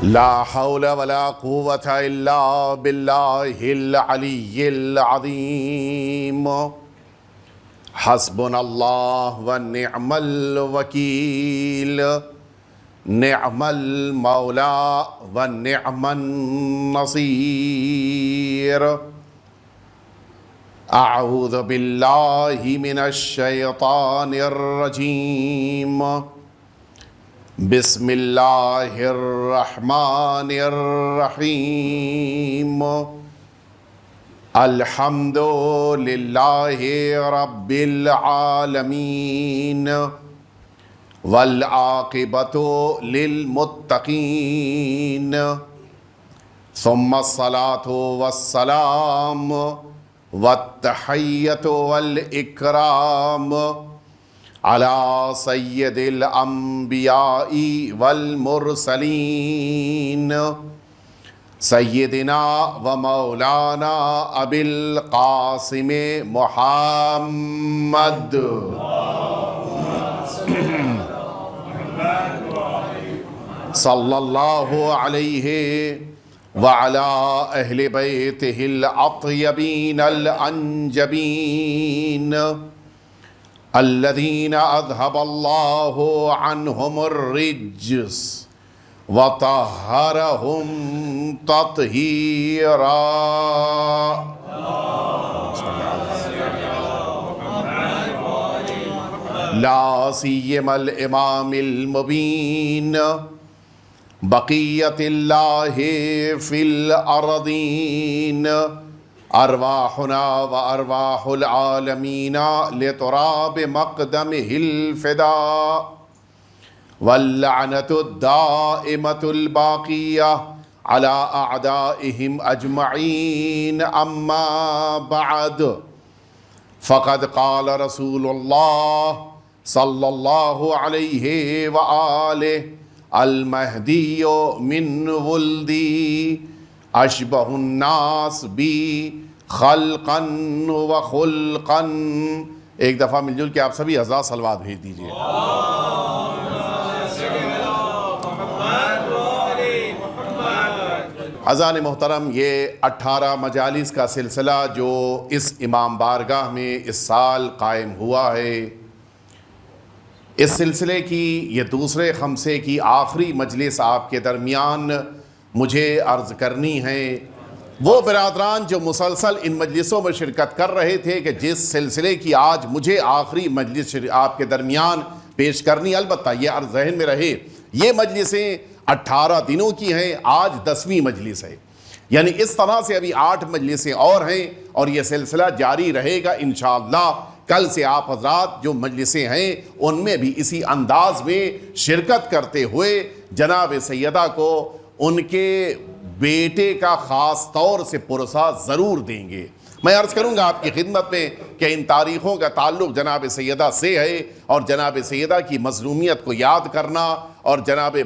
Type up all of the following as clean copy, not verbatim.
لا حول ولا قوة إلا بالله العلي العظيم. حسبنا الله ونعم الوكيل. نعم المولى ونعم النصير. أعوذ بالله من الشيطان الرجيم. بسم الله الرحمن الرحيم. الحمد لله رب العالمين والعاقبة للمتقين، ثم الصلاة والسلام والتحية والإكرام على سيد الأنبياء والمرسلين سيدنا ومولانا أبي القاسم محمد صلى الله عليه وعلى أهل بيته الأطيبين الأنجبين الذين أذهب الله عنهم الرجس وطهرهم تطهيرا. لا سيما الإمام المبين بقية الله في الأرضين، أرواحنا وأرواح العالمين لتراب مقدمه الفداء، واللعنة الدائمة الباقية على أعدائهم أجمعين. أما بعد، فقد قال رسول الله صلى الله عليه وآله: المهدي من ولدي اشبہ الناس بی خلقا و خلقا. ایک دفعہ مل جل کے آپ سبھی ہزار صلوات بھیج دیجئے. عزیزان محترم، یہ 18 مجالس کا سلسلہ جو اس امام بارگاہ میں اس سال قائم ہوا ہے، اس سلسلے کی یہ دوسرے خمسے کی آخری مجلس آپ کے درمیان مجھے عرض کرنی ہے. وہ برادران جو مسلسل ان مجلسوں میں شرکت کر رہے تھے کہ جس سلسلے کی آج مجھے آخری مجلس آپ کے درمیان پیش کرنی، البتہ یہ عرض ذہن میں رہے یہ مجلسیں 18 دنوں کی ہیں، آج 10ویں مجلس ہے، یعنی اس طرح سے ابھی 8 مجلسیں اور ہیں اور یہ سلسلہ جاری رہے گا انشاءاللہ. کل سے آپ حضرات جو مجلسیں ہیں ان میں بھی اسی انداز میں شرکت کرتے ہوئے جناب سیدہ کو ان کے بیٹے کا خاص طور سے پرسہ ضرور دیں گے. میں عرض کروں گا آپ کی خدمت میں کہ ان تاریخوں کا تعلق جناب سیدہ سے ہے، اور جناب سیدہ کی مظلومیت کو یاد کرنا اور جناب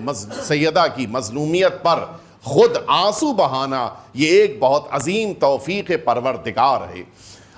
سیدہ کی مظلومیت پر خود آنسو بہانا یہ ایک بہت عظیم توفیق پروردگار ہے.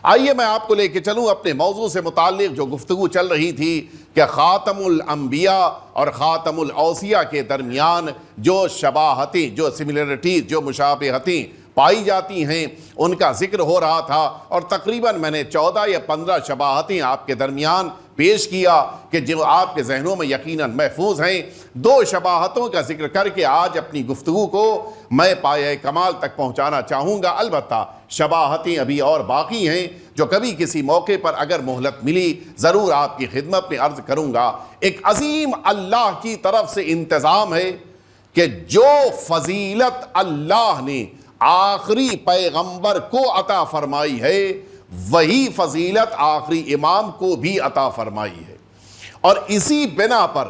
آئیے میں آپ کو لے کے چلوں اپنے موضوع سے متعلق جو گفتگو چل رہی تھی کہ خاتم الانبیاء اور خاتم الاوصیاء کے درمیان جو شباہتیں، جو سملرٹیز، جو مشابہتیں پائی جاتی ہیں ان کا ذکر ہو رہا تھا، اور تقریباً میں نے 14 یا 15 شباہتیں آپ کے درمیان پیش کیا کہ جو آپ کے ذہنوں میں یقیناً محفوظ ہیں. 2 شباہتوں کا ذکر کر کے آج اپنی گفتگو کو میں پایہ کمال تک پہنچانا چاہوں گا. البتہ شباہتیں ابھی اور باقی ہیں جو کبھی کسی موقع پر اگر مہلت ملی ضرور آپ کی خدمت میں عرض کروں گا. ایک عظیم اللہ کی طرف سے انتظام ہے کہ جو فضیلت اللہ نے آخری پیغمبر کو عطا فرمائی ہے وہی فضیلت آخری امام کو بھی عطا فرمائی ہے، اور اسی بنا پر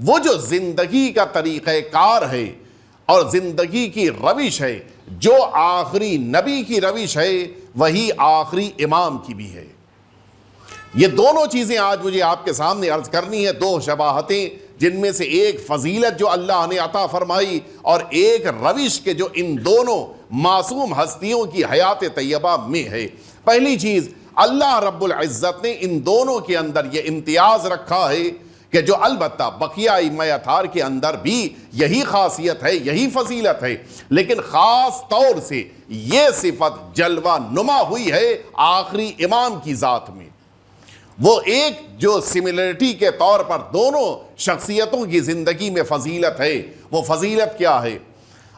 وہ جو زندگی کا طریقہ کار ہے اور زندگی کی روش ہے جو آخری نبی کی روش ہے وہی آخری امام کی بھی ہے. یہ دونوں چیزیں آج مجھے آپ کے سامنے عرض کرنی ہے. 2 شباہتیں جن میں سے ایک فضیلت جو اللہ نے عطا فرمائی اور ایک روش کے جو ان دونوں معصوم ہستیوں کی حیات طیبہ میں ہے. پہلی چیز، اللہ رب العزت نے ان دونوں کے اندر یہ امتیاز رکھا ہے کہ جو البتہ بقیہ ائمہ اطہار کے اندر بھی یہی خاصیت ہے، یہی فضیلت ہے، لیکن خاص طور سے یہ صفت جلوہ نما ہوئی ہے آخری امام کی ذات میں۔ وہ ایک جو سملرٹی کے طور پر دونوں شخصیتوں کی زندگی میں فضیلت ہے، وہ فضیلت کیا ہے؟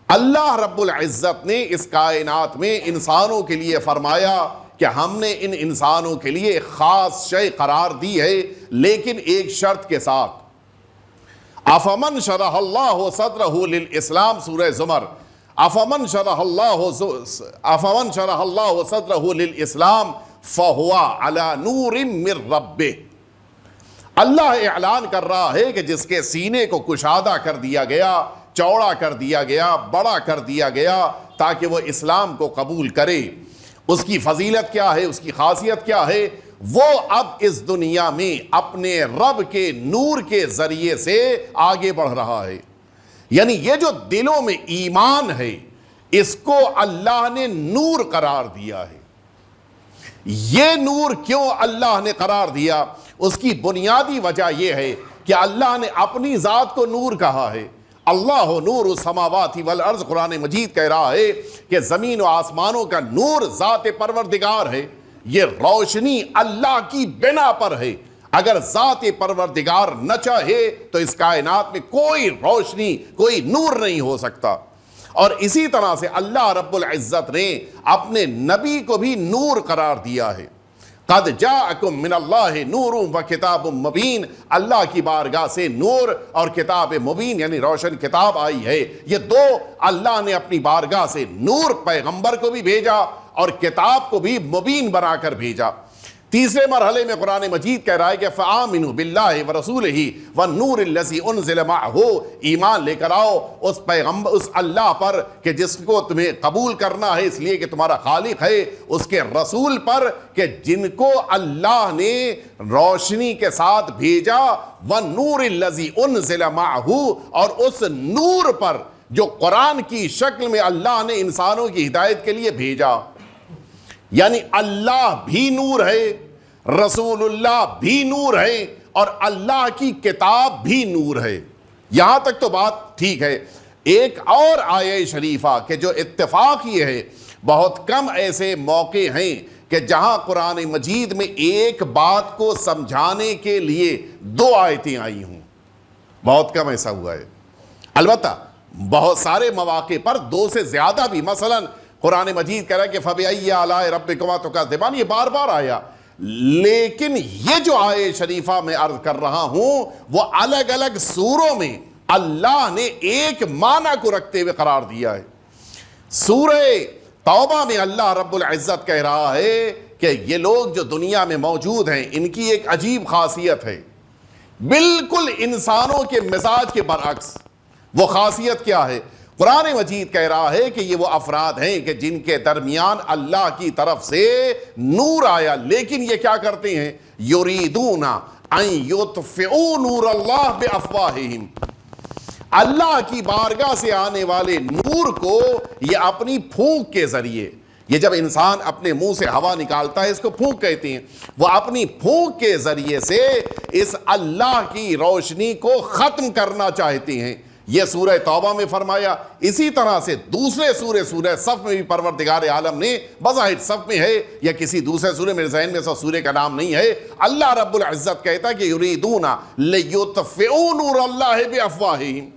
اللہ رب العزت نے اس کائنات میں انسانوں کے لیے فرمایا کہ ہم نے ان انسانوں کے لیے ایک خاص شے قرار دی ہے، لیکن ایک شرط کے ساتھ۔ افمن شرح اللہ صدرہ للاسلام، سورہ زمر، افمن شرح اللہ صدرہ للاسلام فہو علی نور من ربہ۔ اللہ اعلان کر رہا ہے کہ جس کے سینے کو کشادہ کر دیا گیا، چوڑا کر دیا گیا، بڑا کر دیا گیا تاکہ وہ اسلام کو قبول کرے، اس کی فضیلت کیا ہے، اس کی خاصیت کیا ہے؟ وہ اب اس دنیا میں اپنے رب کے نور کے ذریعے سے آگے بڑھ رہا ہے۔ یعنی یہ جو دلوں میں ایمان ہے، اس کو اللہ نے نور قرار دیا ہے۔ یہ نور کیوں اللہ نے قرار دیا؟ اس کی بنیادی وجہ یہ ہے کہ اللہ نے اپنی ذات کو نور کہا ہے۔ اللہ نور السماوات والارض، قرآن مجید کہہ رہا ہے کہ زمین و آسمانوں کا نور ذات پروردگار ہے۔ یہ روشنی اللہ کی بنا پر ہے۔ اگر ذات پروردگار نہ چاہے تو اس کائنات میں کوئی روشنی، کوئی نور نہیں ہو سکتا۔ اور اسی طرح سے اللہ رب العزت نے اپنے نبی کو بھی نور قرار دیا ہے۔ قد جاءکم من اللہ نور و کتاب مبین، اللہ کی بارگاہ سے نور اور کتاب مبین یعنی روشن کتاب آئی ہے۔ یہ دو اللہ نے اپنی بارگاہ سے، نور پیغمبر کو بھی بھیجا اور کتاب کو بھی مبین بنا کر بھیجا۔ تیسرے مرحلے میں قرآن مجید کہہ رہا ہے کہ فآمنوا باللہ ورسولہ والنور الذی انزل معہ، ایمان لے کر آؤ اس پیغمبر، اس اللہ پر کہ جس کو تمہیں قبول کرنا ہے اس لیے کہ تمہارا خالق ہے، اس کے رسول پر کہ جن کو اللہ نے روشنی کے ساتھ بھیجا، والنور الذی انزل معہ، اور اس نور پر جو قرآن کی شکل میں اللہ نے انسانوں کی ہدایت کے لیے بھیجا۔ یعنی اللہ بھی نور ہے، رسول اللہ بھی نور ہے، اور اللہ کی کتاب بھی نور ہے۔ یہاں تک تو بات ٹھیک ہے۔ ایک اور آیہ شریفہ کہ جو اتفاق یہ ہے، بہت کم ایسے موقع ہیں کہ جہاں قرآن مجید میں ایک بات کو سمجھانے کے لیے دو آیتیں آئی ہوں، بہت کم ایسا ہوا ہے۔ البتہ بہت سارے مواقع پر دو سے زیادہ بھی، مثلاً قرآن مجید کہہ رہا ہے کہ فَبِأَيِّ آلَاءِ رَبِّكُمَا تُكَذِّبَانِ، یہ بار بار آیا، لیکن یہ جو آیہ شریفہ میں عرض کر رہا ہوں وہ الگ الگ سوروں میں اللہ نے ایک معنی کو رکھتے ہوئے قرار دیا ہے۔ سورہ توبہ میں اللہ رب العزت کہہ رہا ہے کہ یہ لوگ جو دنیا میں موجود ہیں ان کی ایک عجیب خاصیت ہے، بالکل انسانوں کے مزاج کے برعکس۔ وہ خاصیت کیا ہے؟ قرآن مجید کہہ رہا ہے کہ یہ وہ افراد ہیں کہ جن کے درمیان اللہ کی طرف سے نور آیا، لیکن یہ کیا کرتے ہیں؟ یریدون ان یطفئوا نور اللہ بافواہہم، اللہ کی بارگاہ سے آنے والے نور کو یہ اپنی پھونک کے ذریعے، یہ جب انسان اپنے منہ سے ہوا نکالتا ہے اس کو پھونک کہتے ہیں، وہ اپنی پھونک کے ذریعے سے اس اللہ کی روشنی کو ختم کرنا چاہتے ہیں۔ یہ سورہ توبہ میں فرمایا۔ اسی طرح سے دوسرے سورہ صف میں بھی پروردگار عالم نے، بظاہر صف میں ہے یا کسی دوسرے سورہ، میرے ذہن میں سورہ کا نام نہیں ہے، اللہ رب العزت کہتا ہے کہ یریدون لیطفئوا نور اللہ بافواہہم،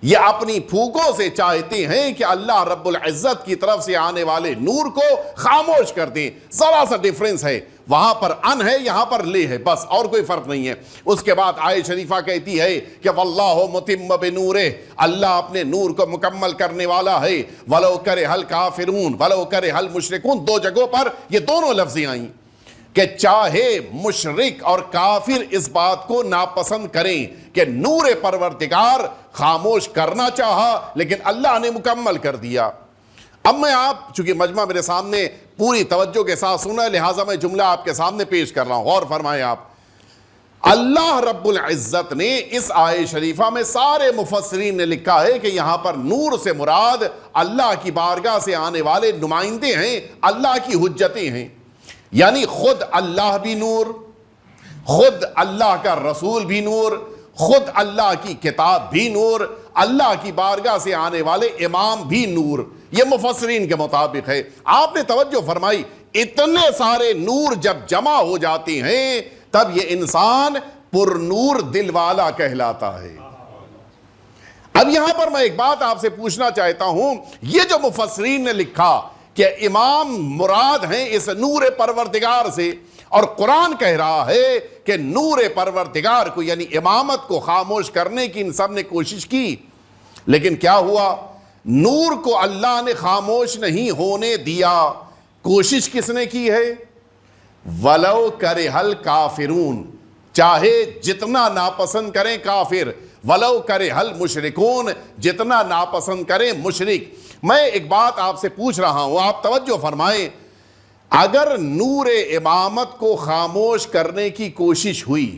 یہ اپنی پھونکوں سے چاہتے ہیں کہ اللہ رب العزت کی طرف سے آنے والے نور کو خاموش کر دیں۔ ذرا سا ڈیفرنس ہے، وہاں پر ان ہے، یہاں پر لے ہے، بس اور کوئی فرق نہیں ہے۔ اس کے بعد آیہ شریفہ کہتی ہے کہ واللہ متم بنورہ، اللہ اپنے نور کو مکمل کرنے والا ہے، ولو کرہ الکافرون ولو کرہ المشرکون، دو جگہوں پر یہ دونوں لفظیں آئیں کہ چاہے مشرک اور کافر اس بات کو ناپسند کریں کہ نور پروردگار خاموش کرنا چاہا لیکن اللہ نے مکمل کر دیا۔ اب میں آپ، چونکہ مجمع میرے سامنے پوری توجہ کے ساتھ سنا ہے لہٰذا میں جملہ آپ کے سامنے پیش کر رہا ہوں، غور فرمائیں آپ۔ اللہ رب العزت نے اس آیہ شریفہ میں، سارے مفسرین نے لکھا ہے کہ یہاں پر نور سے مراد اللہ کی بارگاہ سے آنے والے نمائندے ہیں، اللہ کی حجتیں ہیں، یعنی خود اللہ بھی نور، خود اللہ کا رسول بھی نور، خود اللہ کی کتاب بھی نور، اللہ کی بارگاہ سے آنے والے امام بھی نور، یہ مفسرین کے مطابق ہے۔ آپ نے توجہ فرمائی، اتنے سارے نور جب جمع ہو جاتے ہیں تب یہ انسان پر نور دل والا کہلاتا ہے۔ اب یہاں پر میں ایک بات آپ سے پوچھنا چاہتا ہوں، یہ جو مفسرین نے لکھا کہ امام مراد ہیں اس نور پروردگار سے، اور قرآن کہہ رہا ہے کہ نور پروردگار کو یعنی امامت کو خاموش کرنے کی ان سب نے کوشش کی، لیکن کیا ہوا؟ نور کو اللہ نے خاموش نہیں ہونے دیا۔ کوشش کس نے کی ہے؟ وَلَوْ كَرِهَ الْكَافِرُونَ، چاہے جتنا ناپسند کریں کافر، وَلَوْ كَرِهَ الْمُشْرِكُونَ، جتنا ناپسند کریں مشرک۔ میں ایک بات آپ سے پوچھ رہا ہوں، آپ توجہ فرمائیں، اگر نور امامت کو خاموش کرنے کی کوشش ہوئی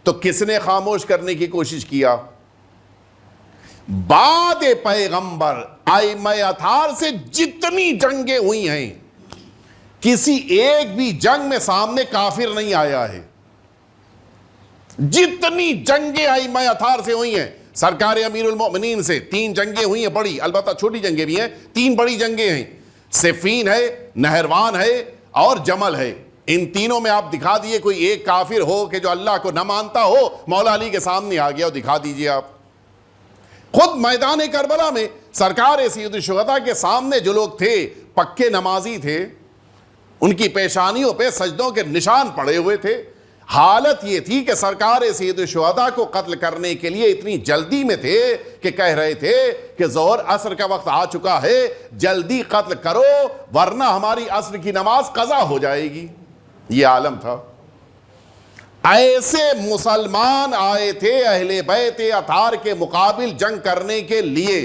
تو کس نے خاموش کرنے کی کوشش کیا؟ بعد پیغمبر ائمہ اطہار سے جتنی جنگیں ہوئی ہیں، کسی ایک بھی جنگ میں سامنے کافر نہیں آیا ہے۔ جتنی جنگیں ائمہ اطہار سے ہوئی ہیں، سرکار امیر المؤمنین سے 3 جنگیں ہوئی ہیں بڑی، البتہ چھوٹی جنگیں بھی ہیں، 3 بڑی جنگیں ہیں، صفین ہے، نہروان ہے اور جمل ہے۔ ان تینوں میں آپ دکھا دیئے کوئی ایک کافر ہو کہ جو اللہ کو نہ مانتا ہو، مولا علی کے سامنے آ گیا اور دکھا دیجئے آپ۔ خود میدان کربلا میں سرکار سید الشہداء کے سامنے جو لوگ تھے پکے نمازی تھے، ان کی پیشانیوں پہ سجدوں کے نشان پڑے ہوئے تھے۔ حالت یہ تھی کہ سرکار سید الشہداء کو قتل کرنے کے لیے اتنی جلدی میں تھے کہ کہہ رہے تھے کہ ظہر عصر کا وقت آ چکا ہے، جلدی قتل کرو ورنہ ہماری عصر کی نماز قضا ہو جائے گی۔ یہ عالم تھا۔ ایسے مسلمان آئے تھے اہل بیت اطہار کے مقابل جنگ کرنے کے لیے۔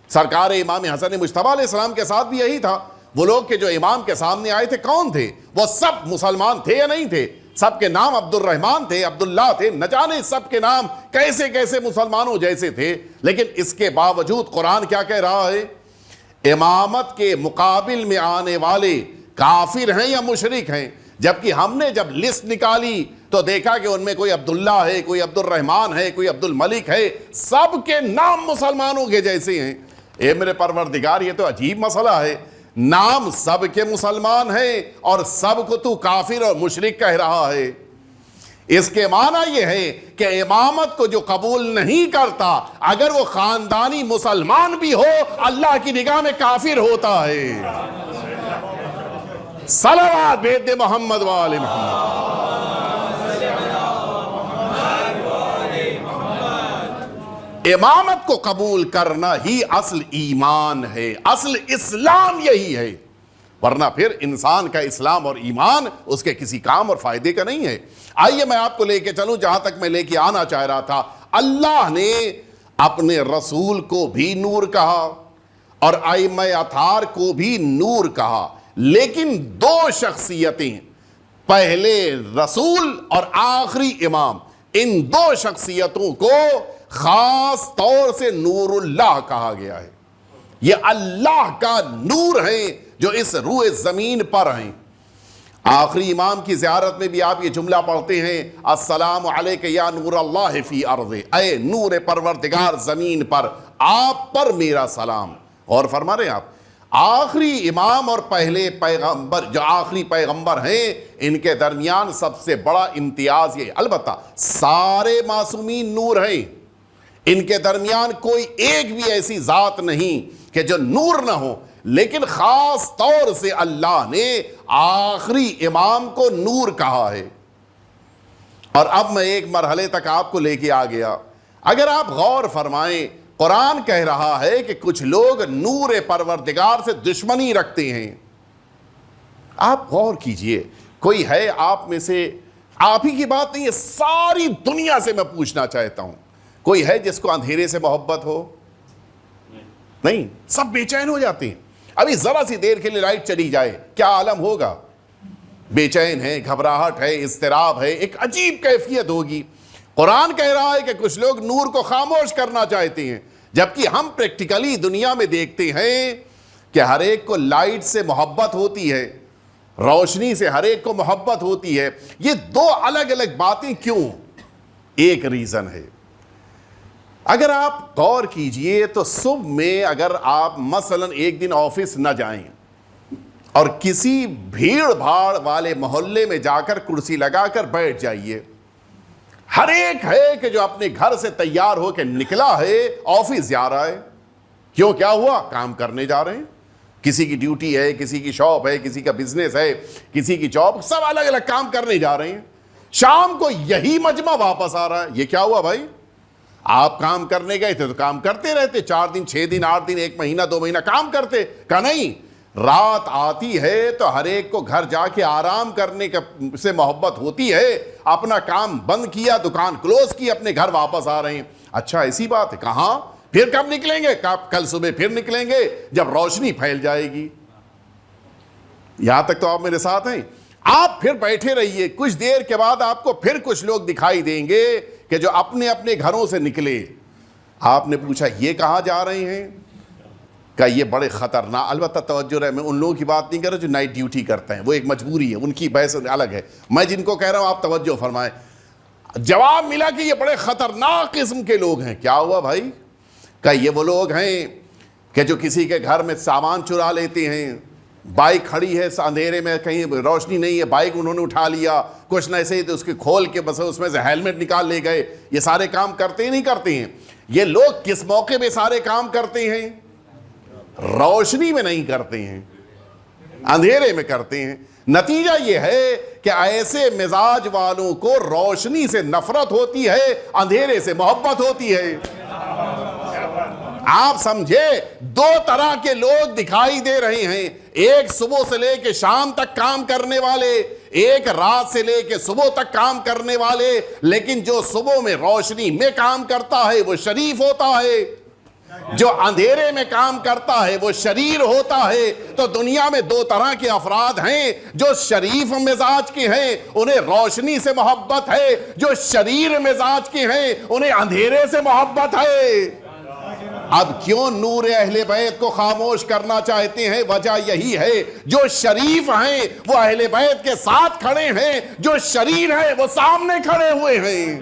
سرکار امام حسن مجتبیٰ علیہ السلام کے ساتھ بھی یہی تھا۔ وہ لوگ کہ جو امام کے سامنے آئے تھے کون تھے؟ وہ سب مسلمان تھے یا نہیں تھے؟ سب کے نام عبد الرحمن تھے، عبداللہ تھے، نہ جانے سب کے نام کیسے کیسے مسلمانوں جیسے تھے، لیکن اس کے باوجود قرآن کیا کہہ رہا ہے؟ امامت کے مقابل میں آنے والے کافر ہیں یا مشرک ہیں؟ جبکہ ہم نے جب لسٹ نکالی تو دیکھا کہ ان میں کوئی عبداللہ ہے، کوئی عبد الرحمن ہے، کوئی عبد الملک ہے، سب کے نام مسلمانوں کے جیسے ہیں۔ اے میرے پروردگار، یہ تو عجیب مسئلہ ہے، نام سب کے مسلمان ہیں اور سب کو تو کافر اور مشرک کہہ رہا ہے۔ اس کے معنی یہ ہے کہ امامت کو جو قبول نہیں کرتا، اگر وہ خاندانی مسلمان بھی ہو، اللہ کی نگاہ میں کافر ہوتا ہے۔ صلوات بید محمد وآل محمد۔ امامت کو قبول کرنا ہی اصل ایمان ہے، اصل اسلام یہی ہے، ورنہ پھر انسان کا اسلام اور ایمان اس کے کسی کام اور فائدے کا نہیں ہے۔ آئیے میں آپ کو لے کے چلوں جہاں تک میں لے کے آنا چاہ رہا تھا۔ اللہ نے اپنے رسول کو بھی نور کہا اور ائمہ اطہار کو بھی نور کہا، لیکن 2 شخصیتیں، پہلے رسول اور آخری امام، ان 2 شخصیتوں کو خاص طور سے نور اللہ کہا گیا ہے۔ یہ اللہ کا نور ہے جو اس روئے زمین پر ہیں۔ آخری امام کی زیارت میں بھی آپ یہ جملہ پڑھتے ہیں، السلام علیک یا نور اللہ فی ارض، اے نور پروردگار زمین پر، آپ پر میرا سلام۔ اور فرما رہے ہیں آپ، آخری امام اور پہلے پیغمبر جو آخری پیغمبر ہیں، ان کے درمیان سب سے بڑا امتیاز یہ، البتہ سارے معصومین نور ہیں، ان کے درمیان کوئی ایک بھی ایسی ذات نہیں کہ جو نور نہ ہو، لیکن خاص طور سے اللہ نے آخری امام کو نور کہا ہے۔ اور اب میں ایک مرحلے تک آپ کو لے کے آ گیا۔ اگر آپ غور فرمائیں، قرآن کہہ رہا ہے کہ کچھ لوگ نور پروردگار سے دشمنی رکھتے ہیں۔ آپ غور کیجئے، کوئی ہے آپ میں سے، آپ ہی کی بات نہیں ہے، ساری دنیا سے میں پوچھنا چاہتا ہوں، کوئی ہے جس کو اندھیرے سے محبت ہو؟ نہیں، سب بے چین ہو جاتے ہیں۔ ابھی ذرا سی دیر کے لیے لائٹ چلی جائے کیا عالم ہوگا؟ بے چین ہے، گھبراہٹ ہے، اضطراب ہے، ایک عجیب کیفیت ہوگی۔ قرآن کہہ رہا ہے کہ کچھ لوگ نور کو خاموش کرنا چاہتے ہیں، جبکہ ہم پریکٹیکلی دنیا میں دیکھتے ہیں کہ ہر ایک کو لائٹ سے محبت ہوتی ہے، روشنی سے ہر ایک کو محبت ہوتی ہے. یہ دو الگ الگ باتیں کیوں؟ ایک ریزن ہے. اگر آپ غور کیجئے تو صبح میں اگر آپ مثلا ایک دن آفس نہ جائیں اور کسی بھیڑ بھاڑ والے محلے میں جا کر کرسی لگا کر بیٹھ جائیے, ہر ایک ہے کہ جو اپنے گھر سے تیار ہو کے نکلا ہے آفس جا رہا ہے. کیوں؟ کیا ہوا؟ کام کرنے جا رہے ہیں. کسی کی ڈیوٹی ہے, کسی کی شاپ ہے, کسی کا بزنس ہے, کسی کی جاب, سب الگ الگ کام کرنے جا رہے ہیں. شام کو یہی مجمع واپس آ رہا ہے. یہ کیا ہوا بھائی؟ آپ کام کرنے گئے تھے تو کام کرتے رہتے, 4 دن 6 دن 8 دن 1 مہینہ 2 مہینہ کام کرتے. کہا نہیں, رات آتی ہے تو ہر ایک کو گھر جا کے آرام کرنے سے محبت ہوتی ہے. اپنا کام بند کیا, دکان کلوز کی, اپنے گھر واپس آ رہے ہیں. اچھا ایسی بات ہے. کہاں؟ پھر کب نکلیں گے؟ کل صبح پھر نکلیں گے جب روشنی پھیل جائے گی. یہاں تک تو آپ میرے ساتھ ہیں. آپ پھر بیٹھے رہیے, کچھ دیر کے بعد آپ کو پھر کچھ لوگ دکھائی دیں گے کہ جو اپنے اپنے گھروں سے نکلے. آپ نے پوچھا یہ کہاں جا رہے ہیں؟ کہ یہ بڑے خطرناک, البتہ توجہ رہے, میں ان لوگوں کی بات نہیں کر رہا جو نائٹ ڈیوٹی کرتے ہیں, وہ ایک مجبوری ہے, ان کی بحث الگ ہے. میں جن کو کہہ رہا ہوں آپ توجہ فرمائیں. جواب ملا کہ یہ بڑے خطرناک قسم کے لوگ ہیں. کیا ہوا بھائی؟ کہ یہ وہ لوگ ہیں کہ جو کسی کے گھر میں سامان چرا لیتے ہیں. بائک کھڑی ہے اندھیرے میں, کہیں روشنی نہیں ہے, بائک انہوں نے اٹھا لیا, کچھ نہ ایسے ہی تو اس کے کھول کے بس اس میں سے ہیلمٹ نکال لے گئے. یہ سارے کام کرتے ہی نہیں کرتے ہیں. یہ لوگ کس موقع پہ سارے کام کرتے ہیں؟ روشنی میں نہیں کرتے ہیں, اندھیرے میں کرتے ہیں. نتیجہ یہ ہے کہ ایسے مزاج والوں کو روشنی سے نفرت ہوتی ہے, اندھیرے سے محبت ہوتی ہے. آپ سمجھے, 2 طرح کے لوگ دکھائی دے رہے ہیں. ایک صبح سے لے کے شام تک کام کرنے والے, ایک رات سے لے کے صبح تک کام کرنے والے. لیکن جو صبح میں روشنی میں کام کرتا ہے وہ شریف ہوتا ہے, جو اندھیرے میں کام کرتا ہے وہ شریر ہوتا ہے. تو دنیا میں 2 طرح کے افراد ہیں. جو شریف مزاج کے ہیں انہیں روشنی سے محبت ہے, جو شریر مزاج کے ہیں انہیں اندھیرے سے محبت ہے. اب کیوں نور اہل بیت کو خاموش کرنا چاہتے ہیں؟ وجہ یہی ہے, جو شریف ہیں وہ اہل بیت کے ساتھ کھڑے ہیں, جو شریر ہیں وہ سامنے کھڑے ہوئے ہیں.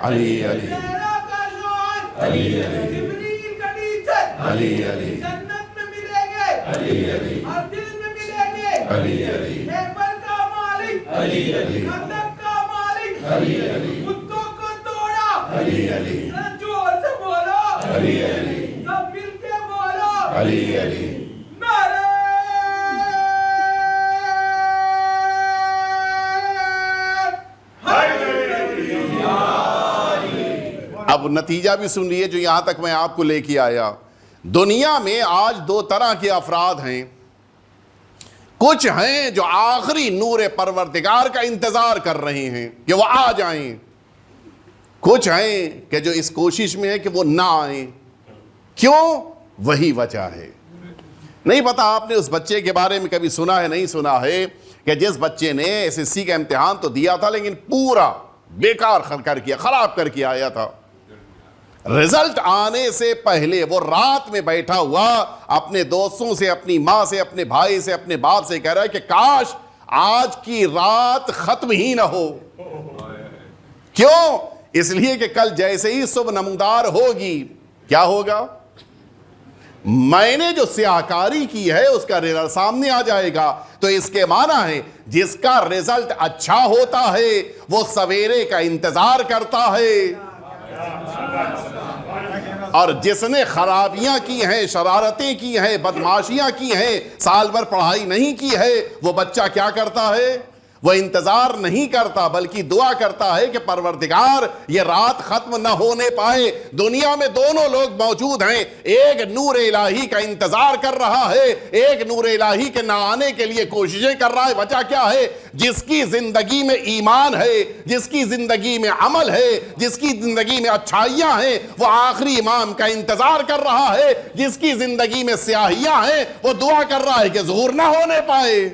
علی علی علی علی جنت میں ملیں گے, علی علی ہر دل میں ملیں گے, علی علی نیبر کا مالک, علی علی خندق کا مالک, علی علی کتوں کو توڑا, علی علی زور سے بولو, علی علی سب مل کے بولو, علی علی نعرہ. اب نتیجہ بھی سن لیے جو یہاں تک میں آپ کو لے کے آیا. دنیا میں آج 2 طرح کے افراد ہیں. کچھ ہیں جو آخری نور پروردگار کا انتظار کر رہے ہیں کہ وہ آ جائیں. کچھ ہیں کہ جو اس کوشش میں ہے کہ وہ نہ آئیں. کیوں؟ وہی وجہ ہے. نہیں پتا آپ نے اس بچے کے بارے میں کبھی سنا ہے نہیں سنا ہے کہ جس بچے نے SSC کا امتحان تو دیا تھا لیکن پورا بیکار خراب کر کے آیا تھا. رزلٹ آنے سے پہلے وہ رات میں بیٹھا ہوا اپنے دوستوں سے, اپنی ماں سے, اپنے بھائی سے, اپنے باپ سے کہہ رہا ہے کہ کاش آج کی رات ختم ہی نہ ہو. کیوں؟ اس لیے کہ کل جیسے ہی صبح نمودار ہوگی کیا ہوگا؟ میں نے جو سیاہکاری کی ہے اس کا رزلٹ سامنے آ جائے گا. تو اس کے معنی ہے جس کا رزلٹ اچھا ہوتا ہے وہ سویرے کا انتظار کرتا ہے, اور جس نے خرابیاں کی ہیں, شرارتیں کی ہیں, بدماشیاں کی ہیں, سال بھر پڑھائی نہیں کی ہے, وہ بچہ کیا کرتا ہے؟ وہ انتظار نہیں کرتا بلکہ دعا کرتا ہے کہ پروردگار یہ رات ختم نہ ہونے پائے. دنیا میں دونوں لوگ موجود ہیں, ایک نور الہی کا انتظار کر رہا ہے, ایک نور الہی کے نہ آنے کے لیے کوششیں کر رہا ہے. وجہ کیا ہے؟ جس کی زندگی میں ایمان ہے, جس کی زندگی میں عمل ہے, جس کی زندگی میں اچھائیاں ہیں وہ آخری امام کا انتظار کر رہا ہے. جس کی زندگی میں سیاہیاں ہیں وہ دعا کر رہا ہے کہ ظہور نہ ہونے پائے.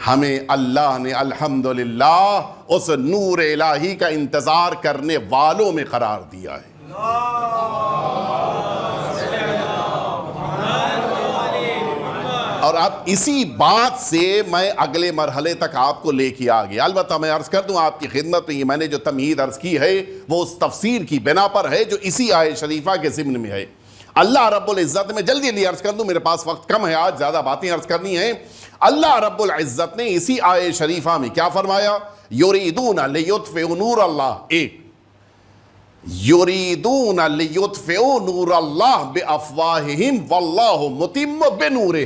ہمیں اللہ نے الحمدللہ اس نور الہی کا انتظار کرنے والوں میں قرار دیا ہے۔ اور اب اسی بات سے میں اگلے مرحلے تک آپ کو لے کے آ گیا۔ البتہ میں عرض کر دوں آپ کی خدمت میں، یہ میں نے جو تمہید عرض کی ہے وہ اس تفسیر کی بنا پر ہے جو اسی آیت شریفہ کے ضمن میں ہے۔ اللہ رب العزت میں جلدی عرض کر دوں، میرے پاس وقت کم ہے، آج زیادہ باتیں عرض کرنی ہیں۔ اللہ رب العزت نے اسی آیت شریفہ میں کیا فرمایا؟ یریدون لیطفئوا نور اللہ، یریدون لیطفئوا نور اللہ بافواہہم واللہ متم بنورہ۔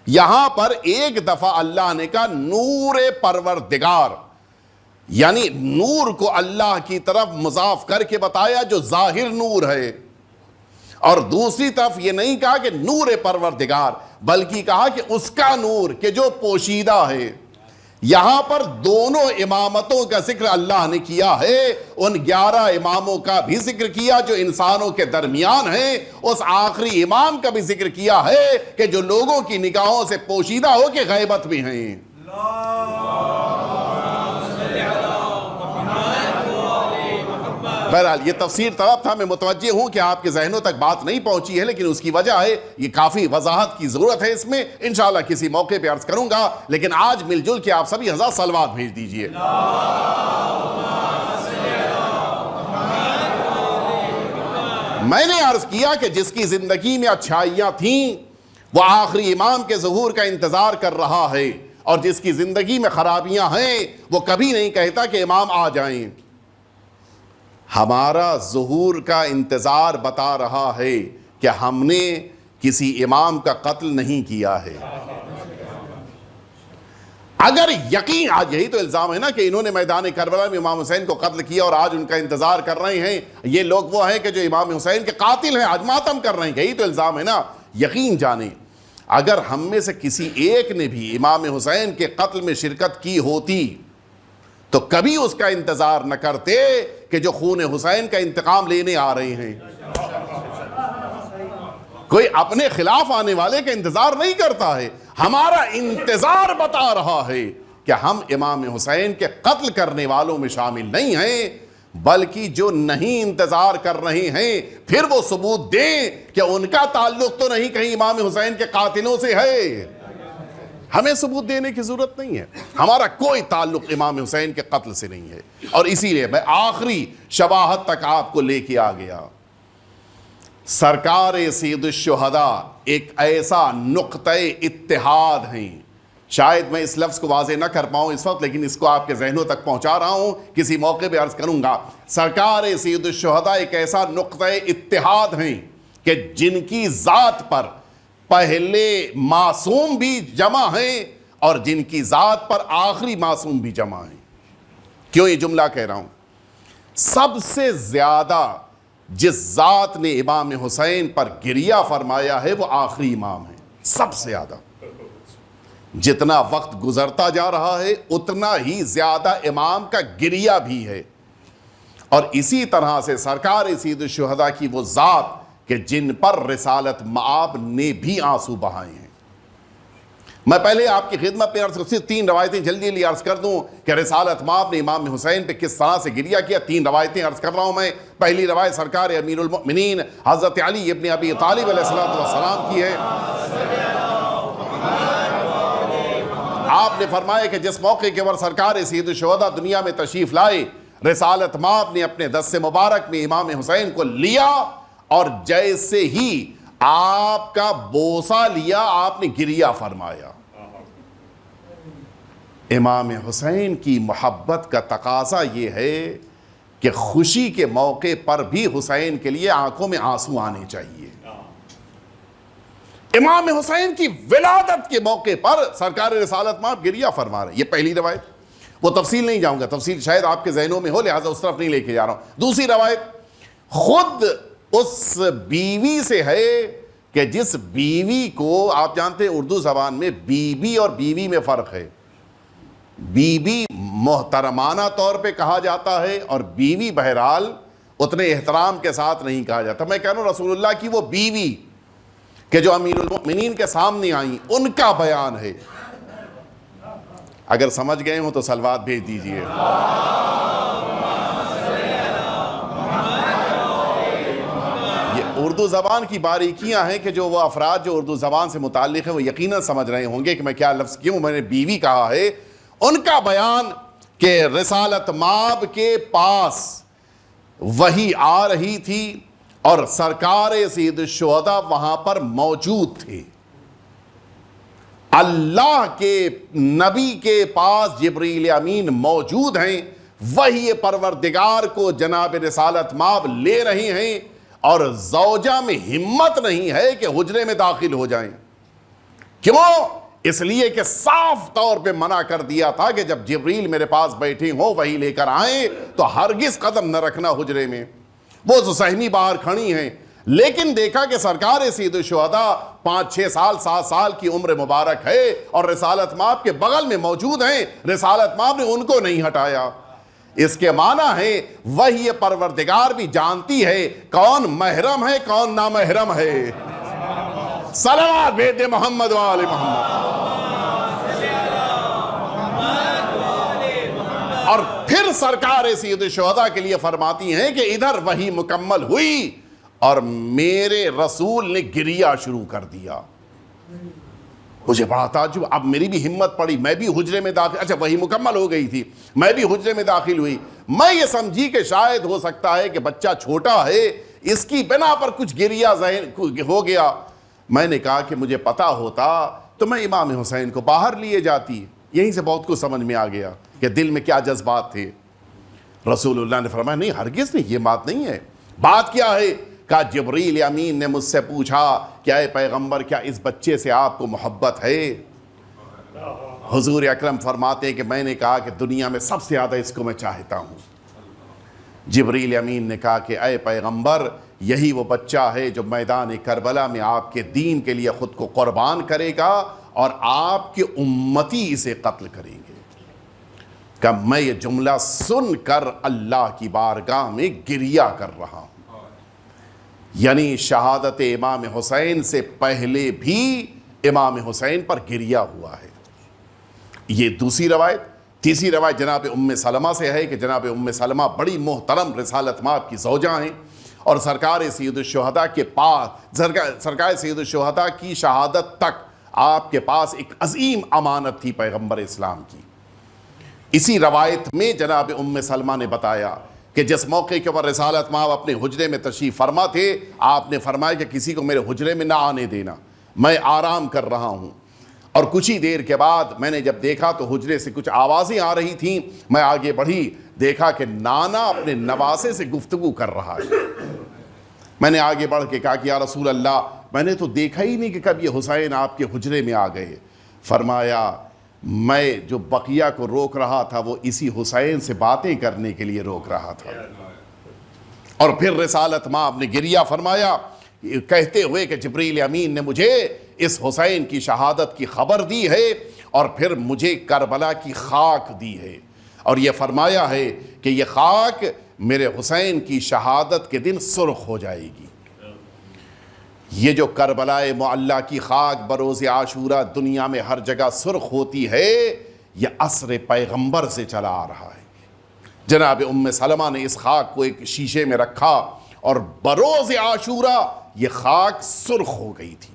یہاں پر ایک دفعہ اللہ نے کہا نور پروردگار، یعنی نور کو اللہ کی طرف مضاف کر کے بتایا جو ظاہر نور ہے، اور دوسری طرف یہ نہیں کہا کہ نور پروردگار، بلکہ کہا کہ اس کا نور کہ جو پوشیدہ ہے۔ یہاں پر دونوں امامتوں کا ذکر اللہ نے کیا ہے، ان 11 اماموں کا بھی ذکر کیا جو انسانوں کے درمیان ہیں، اس آخری امام کا بھی ذکر کیا ہے کہ جو لوگوں کی نگاہوں سے پوشیدہ ہو کے غیبت میں ہیں۔ بہرحال یہ تفسیر طلب تھا، میں متوجہ ہوں کہ آپ کے ذہنوں تک بات نہیں پہنچی ہے، لیکن اس کی وجہ ہے یہ کافی وضاحت کی ضرورت ہے، اس میں انشاءاللہ کسی موقع پہ عرض کروں گا، لیکن آج مل جل کے آپ سبھی 1000 صلوات بھیج دیجئے۔ میں نے عرض کیا کہ جس کی زندگی میں اچھائیاں تھیں وہ آخری امام کے ظہور کا انتظار کر رہا ہے، اور جس کی زندگی میں خرابیاں ہیں وہ کبھی نہیں کہتا کہ امام آ جائیں۔ ہمارا ظہور کا انتظار بتا رہا ہے کہ ہم نے کسی امام کا قتل نہیں کیا ہے۔ اگر یقین، آج یہی تو الزام ہے نا کہ انہوں نے میدان کربلا میں امام حسین کو قتل کیا اور آج ان کا انتظار کر رہے ہیں، یہ لوگ وہ ہیں کہ جو امام حسین کے قاتل ہیں، آج ماتم کر رہے ہیں، یہی تو الزام ہے نا۔ یقین جانیں اگر ہم میں سے کسی ایک نے بھی امام حسین کے قتل میں شرکت کی ہوتی تو کبھی اس کا انتظار نہ کرتے کہ جو خون حسین کا انتقام لینے آ رہے ہیں۔ کوئی اپنے خلاف آنے والے کا انتظار نہیں کرتا ہے، ہمارا انتظار بتا رہا ہے کہ ہم امام حسین کے قتل کرنے والوں میں شامل نہیں ہیں، بلکہ جو نہیں انتظار کر رہے ہیں پھر وہ ثبوت دیں کہ ان کا تعلق تو نہیں کہیں امام حسین کے قاتلوں سے ہے۔ ہمیں ثبوت دینے کی ضرورت نہیں ہے، ہمارا کوئی تعلق امام حسین کے قتل سے نہیں ہے، اور اسی لیے میں آخری شواہد تک آپ کو لے کے آ گیا۔ سرکار سید الشہداء ایک ایسا نقطہ اتحاد ہیں، شاید میں اس لفظ کو واضح نہ کر پاؤں اس وقت، لیکن اس کو آپ کے ذہنوں تک پہنچا رہا ہوں، کسی موقع پہ عرض کروں گا۔ سرکار سید الشہداء ایک ایسا نقطہ اتحاد ہیں کہ جن کی ذات پر پہلے معصوم بھی جمع ہیں اور جن کی ذات پر آخری معصوم بھی جمع ہیں۔ کیوں یہ جملہ کہہ رہا ہوں؟ سب سے زیادہ جس ذات نے امام حسین پر گریہ فرمایا ہے وہ آخری امام ہے، سب سے زیادہ۔ جتنا وقت گزرتا جا رہا ہے اتنا ہی زیادہ امام کا گریہ بھی ہے، اور اسی طرح سے سرکار سید الشہداء کی وہ ذات کہ جن پر رسالت مآب نے بھی آنسو بہائے ہیں۔ میں پہلے آپ کی خدمت میں صرف 3 روایتیں جلدی عرض کر دوں کہ رسالت مآب نے امام حسین پہ کس طرح سے گریہ کیا۔ 3 روایتیں عرض کر رہا ہوں میں۔ پہلی روایت سرکار امیر المؤمنین حضرت علی ابن ابی طالب علیہ السلام کی ہے۔ آپ نے فرمایا کہ جس موقع کے پر سرکار سید الشہداء دنیا میں تشریف لائے، رسالت مآب نے اپنے دست مبارک میں امام حسین کو لیا، اور جیسے ہی آپ کا بوسہ لیا آپ نے گریہ فرمایا۔ امام حسین کی محبت کا تقاضا یہ ہے کہ خوشی کے موقع پر بھی حسین کے لیے آنکھوں میں آنسو آنے چاہیے۔ امام حسین کی ولادت کے موقع پر سرکار رسالت مآب گریہ فرما رہے ہیں۔ یہ پہلی روایت، وہ تفصیل نہیں جاؤں گا، تفصیل شاید آپ کے ذہنوں میں ہو، لہٰذا اس طرف نہیں لے کے جا رہا ہوں۔ دوسری روایت خود اس بیوی سے ہے کہ جس بیوی کو آپ جانتے ہیں اردو زبان میں بی بی اور بیوی میں فرق ہے۔ بی بی محترمانہ طور پہ کہا جاتا ہے اور بیوی بہرحال اتنے احترام کے ساتھ نہیں کہا جاتا۔ میں کہہ رہا ہوں رسول اللہ کی وہ بیوی کہ جو امیر المؤمنین کے سامنے آئیں، ان کا بیان ہے اگر سمجھ گئے ہوں تو صلوات بھیج دیجئے۔ یہ اردو زبان کی باریکیاں ہیں کہ جو وہ افراد جو اردو زبان سے متعلق ہیں وہ یقیناً سمجھ رہے ہوں گے کہ میں کیا لفظ کیوں میں نے بیوی کہا ہے۔ ان کا بیان کہ رسالت مآب کے پاس وحی آ رہی تھی اور سرکار سید الشہداء وہاں پر موجود تھے۔ اللہ کے نبی کے پاس جبریل امین موجود ہیں، وحی پروردگار کو جناب رسالت مآب لے رہی ہیں، اور زوجہ میں ہمت نہیں ہے کہ حجرے میں داخل ہو جائیں۔ کیوں؟ اس لیے کہ صاف طور پہ منع کر دیا تھا کہ جب جبریل میرے پاس بیٹھے ہوں وحی لے کر آئیں تو ہرگز قدم نہ رکھنا حجرے میں۔ وہ زسہمی باہر کھڑی ہیں، لیکن دیکھا کہ سرکار سید الشہداء 5-6 سال 7 سال کی عمر مبارک ہے اور رسالت مآب کے بغل میں موجود ہیں، رسالت مآب نے ان کو نہیں ہٹایا۔ اس کے معنی ہے وحی پروردگار بھی جانتی ہے کون محرم ہے کون نامحرم ہے۔ صلوات بھیج دے محمد و آل محمد۔ اور پھر سرکار سید الشہداء کے لیے فرماتی ہیں کہ ادھر وحی مکمل ہوئی اور میرے رسول نے گریہ شروع کر دیا۔ مجھے بڑا تعجب، اب میری بھی ہمت پڑی، میں بھی حجرے میں داخل، اچھا وحی مکمل ہو گئی تھی، میں بھی حجرے میں داخل ہوئی۔ میں یہ سمجھی کہ شاید ہو سکتا ہے کہ بچہ چھوٹا ہے، اس کی بنا پر کچھ گریہ ذہن ہو گیا۔ میں نے کہا کہ مجھے پتا ہوتا تو میں امام حسین کو باہر لیے جاتی۔ یہیں سے بہت کچھ سمجھ میں آ گیا کہ دل میں کیا جذبات تھے۔ رسول اللہ نے فرمایا نہیں، ہرگز نہیں، یہ بات نہیں ہے۔ بات کیا ہے؟ کہا جبریل امین نے مجھ سے پوچھا کہ اے پیغمبر کیا اس بچے سے آپ کو محبت ہے؟ حضور اکرم فرماتے ہیں کہ میں نے کہا کہ دنیا میں سب سے زیادہ اس کو میں چاہتا ہوں۔ جبریل امین نے کہا کہ اے پیغمبر یہی وہ بچہ ہے جو میدان کربلا میں آپ کے دین کے لیے خود کو قربان کرے گا اور آپ کے امتی اسے قتل کریں گے۔ کہ میں یہ جملہ سن کر اللہ کی بارگاہ میں گریہ کر رہا ہوں۔ یعنی شہادت امام حسین سے پہلے بھی امام حسین پر گریہ ہوا ہے۔ یہ دوسری روایت۔ تیسری روایت جناب ام سلمہ سے ہے کہ جناب ام سلمہ بڑی محترم رسالت مآب کی زوجہ ہیں اور سرکار سید الشہداء کے پاس سرکار سید الشہداء کی شہادت تک آپ کے پاس ایک عظیم امانت تھی پیغمبر اسلام کی۔ اسی روایت میں جناب ام سلمہ نے بتایا کہ جس موقع کے اوپر رسالت مآب اپنے حجرے میں تشریف فرما تھے، آپ نے فرمایا کہ کسی کو میرے حجرے میں نہ آنے دینا، میں آرام کر رہا ہوں۔ اور کچھ ہی دیر کے بعد میں نے جب دیکھا تو حجرے سے کچھ آوازیں آ رہی تھیں، میں آگے بڑھی، دیکھا کہ نانا اپنے نواسے سے گفتگو کر رہا ہے۔ میں نے آگے بڑھ کے کہا کہ یا رسول اللہ میں نے تو دیکھا ہی نہیں کہ کب یہ حسین آپ کے حجرے میں آ گئے۔ فرمایا میں جو بقیہ کو روک رہا تھا وہ اسی حسین سے باتیں کرنے کے لیے روک رہا تھا۔ اور پھر رسالت مآب نے گریہ فرمایا کہتے ہوئے کہ جبریل امین نے مجھے اس حسین کی شہادت کی خبر دی ہے اور پھر مجھے کربلا کی خاک دی ہے، اور یہ فرمایا ہے کہ یہ خاک میرے حسین کی شہادت کے دن سرخ ہو جائے گی۔ یہ جو کربلا معلیٰ کی خاک بروز عاشورہ دنیا میں ہر جگہ سرخ ہوتی ہے، یہ عصر پیغمبر سے چلا آ رہا ہے۔ جناب ام سلمہ نے اس خاک کو ایک شیشے میں رکھا اور بروز عاشورہ یہ خاک سرخ ہو گئی تھی۔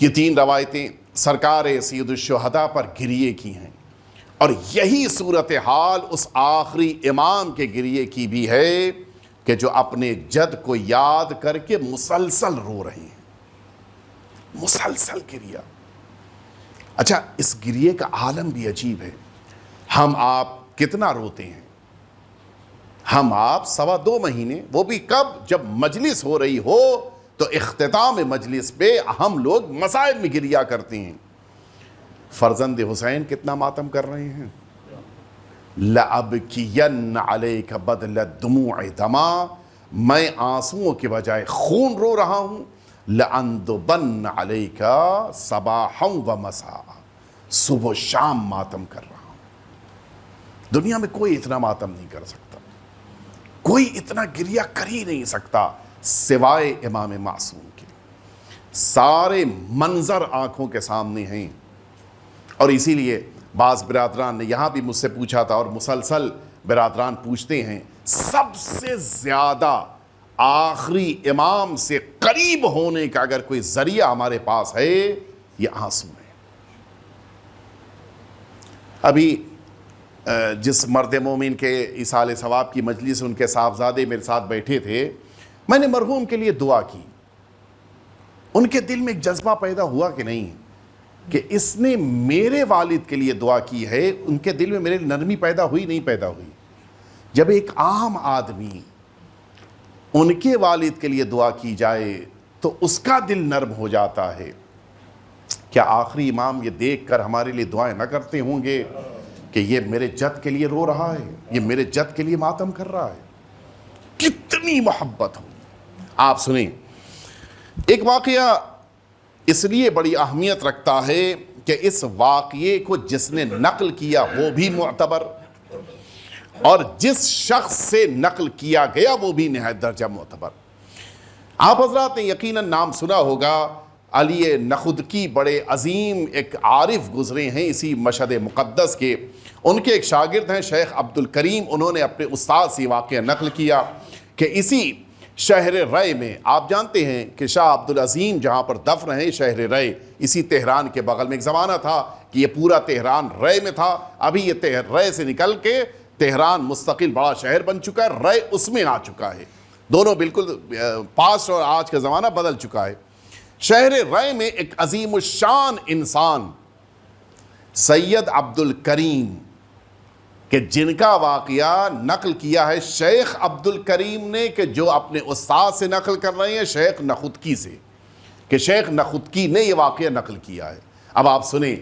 یہ 3 روایتیں سرکار سید الشہداء پر گریے کی ہیں، اور یہی صورتحال اس آخری امام کے گریے کی بھی ہے کہ جو اپنے جد کو یاد کر کے مسلسل رو رہے ہیں، مسلسل گریہ۔ اچھا اس گریے کا عالم بھی عجیب ہے۔ ہم آپ کتنا روتے ہیں؟ ہم آپ 2.25 مہینے، وہ بھی کب؟ جب مجلس ہو رہی ہو تو اختتام مجلس پہ ہم لوگ مسائل میں گریہ کرتے ہیں۔ فرزند حسین کتنا ماتم کر رہے ہیں۔ لَأَبْكِيَنَّ عَلَيْكَ بَدْلَ الدُّمُوعِ دَمًا، میں آنسوؤں کے بجائے خون رو رہا ہوں۔ لَأَنْدُبَنَّ عَلَيْكَ صَبَاحًا وَمَسَاءً، صبح و شام ماتم کر رہا ہوں۔ دنیا میں کوئی اتنا ماتم نہیں کر سکتا، کوئی اتنا گریہ کر ہی نہیں سکتا سوائے امام معصوم کے۔ سارے منظر آنکھوں کے سامنے ہیں، اور اسی لیے بعض برادران نے یہاں بھی مجھ سے پوچھا تھا، اور مسلسل برادران پوچھتے ہیں، سب سے زیادہ آخری امام سے قریب ہونے کا اگر کوئی ذریعہ ہمارے پاس ہے یہ آنسو ہے۔ ابھی جس مرد مومن کے ایصال ثواب کی مجلس ان کے صاحبزادے میرے ساتھ بیٹھے تھے، میں نے مرحوم کے لیے دعا کی۔ ان کے دل میں ایک جذبہ پیدا ہوا کہ نہیں کہ اس نے میرے والد کے لیے دعا کی ہے، ان کے دل میں میرے نرمی پیدا ہوئی نہیں پیدا ہوئی؟ جب ایک عام آدمی ان کے والد کے لیے دعا کی جائے تو اس کا دل نرم ہو جاتا ہے، کیا آخری امام یہ دیکھ کر ہمارے لیے دعائیں نہ کرتے ہوں گے کہ یہ میرے جد کے لیے رو رہا ہے، یہ میرے جد کے لیے ماتم کر رہا ہے؟ کتنی محبت ہو۔ آپ سنیں، ایک واقعہ اس لیے بڑی اہمیت رکھتا ہے کہ اس واقعے کو جس نے نقل کیا وہ بھی معتبر، اور جس شخص سے نقل کیا گیا وہ بھی نہایت درجہ معتبر۔ آپ حضرات نے یقیناً نام سنا ہوگا، علی نخودکی بڑے عظیم ایک عارف گزرے ہیں اسی مشہد مقدس کے۔ ان کے ایک شاگرد ہیں شیخ عبد الکریم، انہوں نے اپنے استاد سے واقعہ نقل کیا کہ اسی شہر رے میں، آپ جانتے ہیں کہ شاہ عبد العظیم جہاں پر دفن ہیں شہر رے، اسی تہران کے بغل میں، ایک زمانہ تھا کہ یہ پورا تہران رے میں تھا، ابھی یہ رے سے نکل کے تہران مستقل بڑا شہر بن چکا ہے، رے اس میں آ چکا ہے، دونوں بالکل پاسٹ اور آج کا زمانہ بدل چکا ہے۔ شہر رے میں ایک عظیم الشان انسان سید عبد الکریم، کہ جن کا واقعہ نقل کیا ہے شیخ عبد الکریم نے، کہ جو اپنے استاد سے نقل کر رہے ہیں شیخ نخودکی سے، کہ شیخ نخودکی نے یہ واقعہ نقل کیا ہے۔ اب آپ سنیں،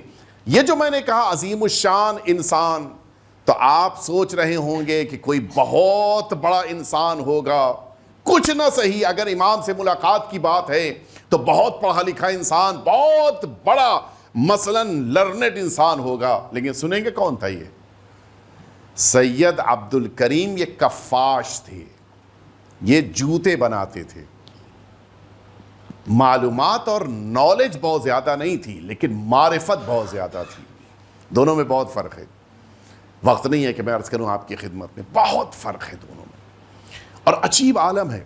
یہ جو میں نے کہا عظیم الشان انسان، تو آپ سوچ رہے ہوں گے کہ کوئی بہت بڑا انسان ہوگا، کچھ نہ صحیح اگر امام سے ملاقات کی بات ہے تو بہت پڑھا لکھا انسان، بہت بڑا مثلاً لرنڈ انسان ہوگا، لیکن سنیں گے کون تھا یہ؟ سید عبد الکریم یہ کفاش تھے، یہ جوتے بناتے تھے، معلومات اور نالج بہت زیادہ نہیں تھی لیکن معرفت بہت زیادہ تھی، دونوں میں بہت فرق ہے۔ وقت نہیں ہے کہ میں عرض کروں آپ کی خدمت میں، بہت فرق ہے دونوں میں، اور عجیب عالم ہے۔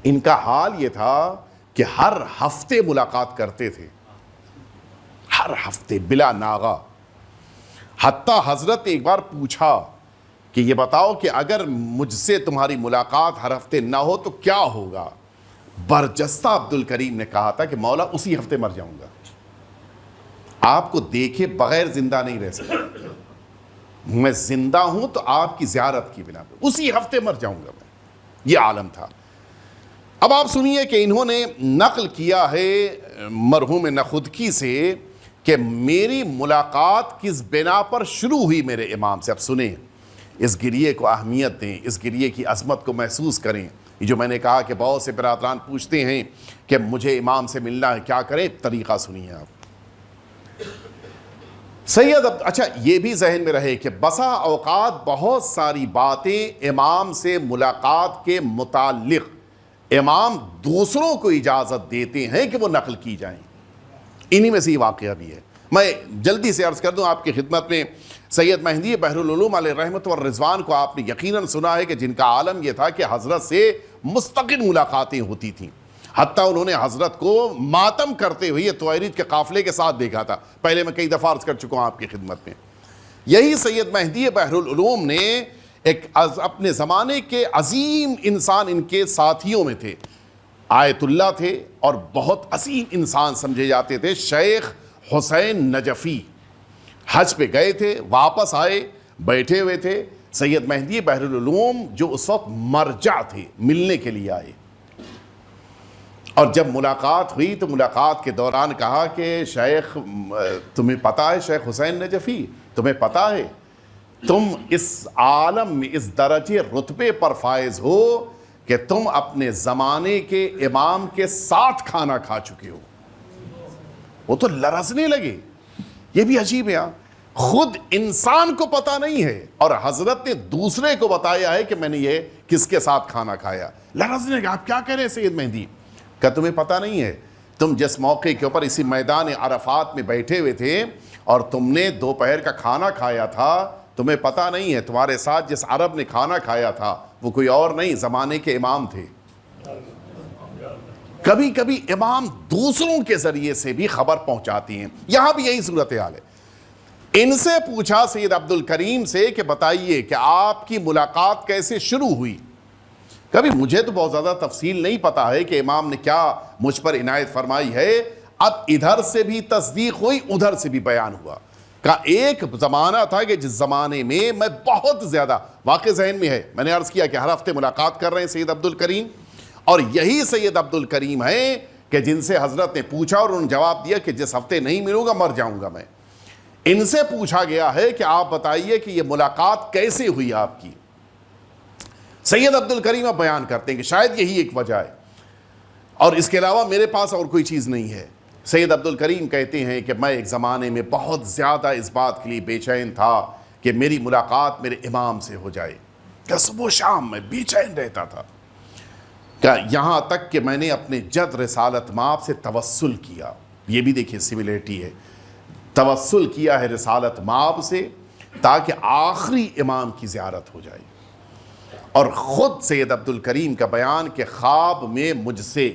ان کا حال یہ تھا کہ ہر ہفتے ملاقات کرتے تھے، ہر ہفتے بلا ناغہ۔ حتیٰ حضرت نے ایک بار پوچھا کہ یہ بتاؤ کہ اگر مجھ سے تمہاری ملاقات ہر ہفتے نہ ہو تو کیا ہوگا؟ برجستہ عبد الکریم نے کہا تھا کہ مولا اسی ہفتے مر جاؤں گا، آپ کو دیکھے بغیر زندہ نہیں رہ سکتا، میں زندہ ہوں تو آپ کی زیارت کی بنا پہ اسی ہفتے مر جاؤں گا میں۔ یہ عالم تھا۔ اب آپ سنیے کہ انہوں نے نقل کیا ہے مرحوم نخودکی سے کہ میری ملاقات کس بنا پر شروع ہوئی میرے امام سے۔ اب سنیں، اس گریے کو اہمیت دیں، اس گریے کی عظمت کو محسوس کریں۔ یہ جو میں نے کہا کہ بہت سے برادران پوچھتے ہیں کہ مجھے امام سے ملنا ہے، کیا کریں؟ طریقہ سنیے آپ۔ اچھا یہ بھی ذہن میں رہے کہ بسا اوقات بہت ساری باتیں امام سے ملاقات کے متعلق امام دوسروں کو اجازت دیتے ہیں کہ وہ نقل کی جائیں، انہی میں سے یہ واقعہ بھی ہے۔ میں جلدی سے عرض کر دوں آپ کی خدمت میں، سید مہدی بحر العلوم علیہ رحمت والرضوان کو آپ نے یقیناً سنا ہے کہ جن کا عالم یہ تھا کہ حضرت سے مستقل ملاقاتیں ہوتی تھیں، حتیٰ انہوں نے حضرت کو ماتم کرتے ہوئے طویرید کے قافلے کے ساتھ دیکھا تھا، پہلے میں کئی دفعہ عرض کر چکا ہوں آپ کی خدمت میں۔ یہی سید مہدی بحر العلوم نے ایک اپنے زمانے کے عظیم انسان ان کے ساتھیوں میں تھے، آیت اللہ تھے اور بہت عظیم انسان سمجھے جاتے تھے، شیخ حسین نجفی۔ حج پہ گئے تھے، واپس آئے، بیٹھے ہوئے تھے، سید مہدی بحر العلوم جو اس وقت مرجع تھے ملنے کے لیے آئے، اور جب ملاقات ہوئی تو ملاقات کے دوران کہا کہ شیخ تمہیں پتہ ہے شیخ حسین نجفی، تمہیں پتہ ہے تم اس عالم میں اس درجے رتبے پر فائز ہو کہ تم اپنے زمانے کے امام کے ساتھ کھانا کھا چکے ہو۔ وہ تو لرزنے لگے۔ یہ بھی عجیب ہے، خود انسان کو پتہ نہیں ہے اور حضرت نے دوسرے کو بتایا ہے کہ میں نے یہ کس کے ساتھ کھانا کھایا۔ لرزنے لگے، آپ کیا کہہ رہے ہیں سید مہدی؟ کہ تمہیں پتہ نہیں ہے، تم جس موقع کے اوپر اسی میدان عرفات میں بیٹھے ہوئے تھے اور تم نے دوپہر کا کھانا کھایا تھا، تمہیں پتہ نہیں ہے تمہارے ساتھ جس عرب نے کھانا کھایا تھا وہ کوئی اور نہیں، زمانے کے امام تھے۔ کبھی کبھی امام دوسروں کے ذریعے سے بھی خبر پہنچاتی ہیں، یہاں بھی یہی صورتحال ہے۔ ان سے پوچھا سید عبد الکریم سے کہ بتائیے کہ آپ کی ملاقات کیسے شروع ہوئی؟ کبھی مجھے تو بہت زیادہ تفصیل نہیں پتا ہے کہ امام نے کیا مجھ پر عنایت فرمائی ہے، اب ادھر سے بھی تصدیق ہوئی ادھر سے بھی بیان ہوا۔ کہ ایک زمانہ تھا کہ جس زمانے میں میں بہت زیادہ واقع ذہن میں ہے، میں نے عرض کیا کہ ہر ہفتے ملاقات کر رہے ہیں سید عبد الکریم، اور یہی سید عبد الکریم ہیں کہ جن سے حضرت نے پوچھا اور انہوں نے جواب دیا کہ جس ہفتے نہیں ملوں گا مر جاؤں گا میں۔ ان سے پوچھا گیا ہے کہ آپ بتائیے کہ یہ ملاقات کیسے ہوئی آپ کی؟ سید عبد الکریم اب بیان کرتے ہیں کہ شاید یہی ایک وجہ ہے، اور اس کے علاوہ میرے پاس اور کوئی چیز نہیں ہے۔ سید عبد الکریم کہتے ہیں کہ میں ایک زمانے میں بہت زیادہ اس بات کے لیے بے چین تھا کہ میری ملاقات میرے امام سے ہو جائے، کہ صبح و شام میں بے چین رہتا تھا، کہ یہاں تک کہ میں نے اپنے جد رسالت مآب سے توسل کیا۔ یہ بھی دیکھیں سملیرٹی ہے، توسل کیا ہے رسالت مآب سے تاکہ آخری امام کی زیارت ہو جائے۔ اور خود سید عبد الکریم کا بیان کہ خواب میں مجھ سے